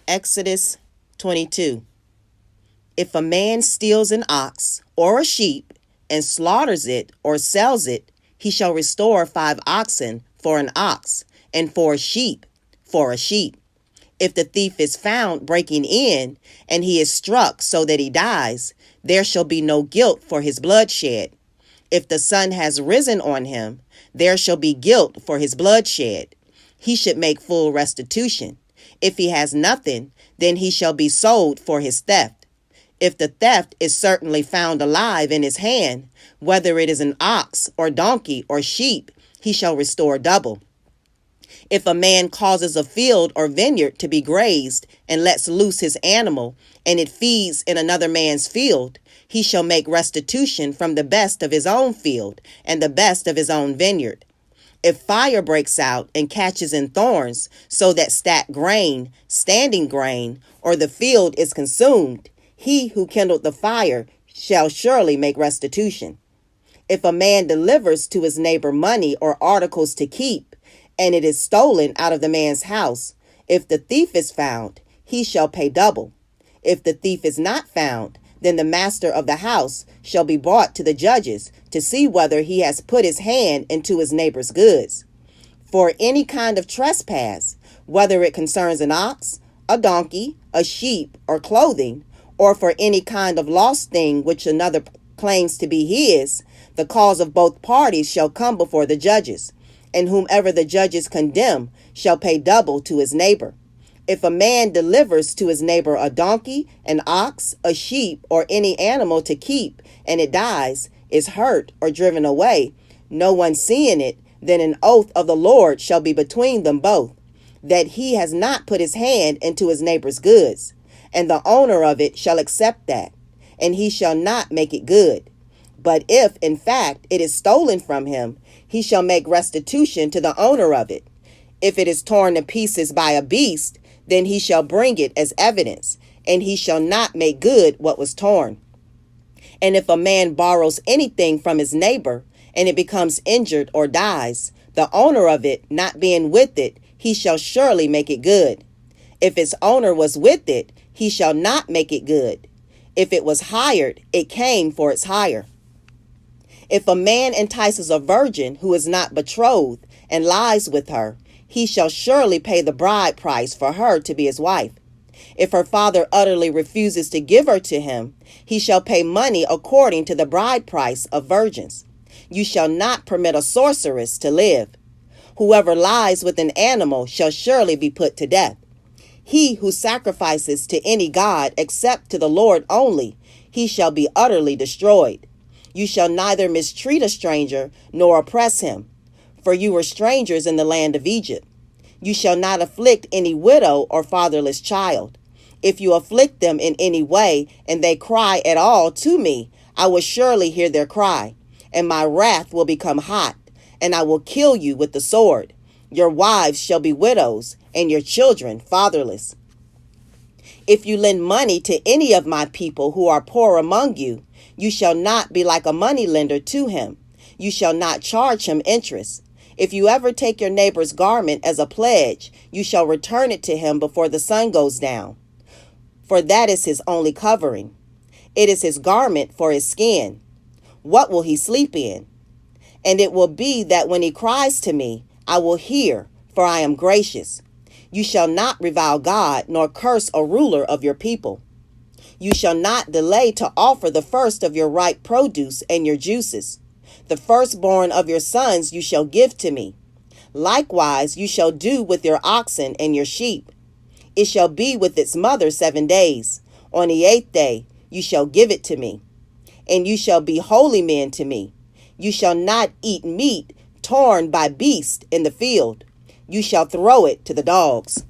Exodus 22. If a man steals an ox or a sheep and slaughters it or sells it, he shall restore 5 oxen for an ox, and 4 sheep for a sheep. If the thief is found breaking in, and he is struck so that he dies, there shall be no guilt for his bloodshed. If the sun has risen on him, there shall be guilt for his bloodshed. He should make full restitution. If he has nothing, then he shall be sold for his theft. If the theft is certainly found alive in his hand, whether it is an ox or donkey or sheep, he shall restore double. If a man causes a field or vineyard to be grazed and lets loose his animal, and it feeds in another man's field, he shall make restitution from the best of his own field and the best of his own vineyard. If fire breaks out and catches in thorns, so that standing grain, or the field is consumed, he who kindled the fire shall surely make restitution. If a man delivers to his neighbor money or articles to keep, and it is stolen out of the man's house, if the thief is found, he shall pay double. If the thief is not found, then the master of the house shall be brought to the judges to see whether he has put his hand into his neighbor's goods. For any kind of trespass, whether it concerns an ox, a donkey, a sheep, or clothing, or for any kind of lost thing which another claims to be his, the cause of both parties shall come before the judges, and whomever the judges condemn shall pay double to his neighbor. If a man delivers to his neighbor a donkey, an ox, a sheep, or any animal to keep, and it dies, is hurt, or driven away, no one seeing it, then an oath of the Lord shall be between them both, that he has not put his hand into his neighbor's goods, and the owner of it shall accept that, and he shall not make it good. But if, in fact, it is stolen from him, he shall make restitution to the owner of it. If it is torn to pieces by a beast, then he shall bring it as evidence, and he shall not make good what was torn. And if a man borrows anything from his neighbor, and it becomes injured or dies, the owner of it not being with it, he shall surely make it good. If its owner was with it, he shall not make it good. If it was hired, it came for its hire. If a man entices a virgin who is not betrothed and lies with her, he shall surely pay the bride price for her to be his wife. If her father utterly refuses to give her to him, he shall pay money according to the bride price of virgins. You shall not permit a sorceress to live. Whoever lies with an animal shall surely be put to death. He who sacrifices to any god except to the Lord only, he shall be utterly destroyed. You shall neither mistreat a stranger nor oppress him, for you were strangers in the land of Egypt. You shall not afflict any widow or fatherless child. If you afflict them in any way, and they cry at all to me, I will surely hear their cry, and my wrath will become hot, and I will kill you with the sword. Your wives shall be widows, and your children fatherless. If you lend money to any of my people who are poor among you, you shall not be like a moneylender to him. You shall not charge him interest. If you ever take your neighbor's garment as a pledge, you shall return it to him before the sun goes down. For that is his only covering. It is his garment for his skin. What will he sleep in? And it will be that when he cries to me, I will hear, for I am gracious. You shall not revile God, nor curse a ruler of your people. You shall not delay to offer the first of your ripe produce and your juices. The firstborn of your sons you shall give to me. Likewise you shall do with your oxen and your sheep. It shall be with its mother 7 days. On the 8th day you shall give it to me. And you shall be holy men to me. You shall not eat meat torn by beast in the field. You shall throw it to the dogs.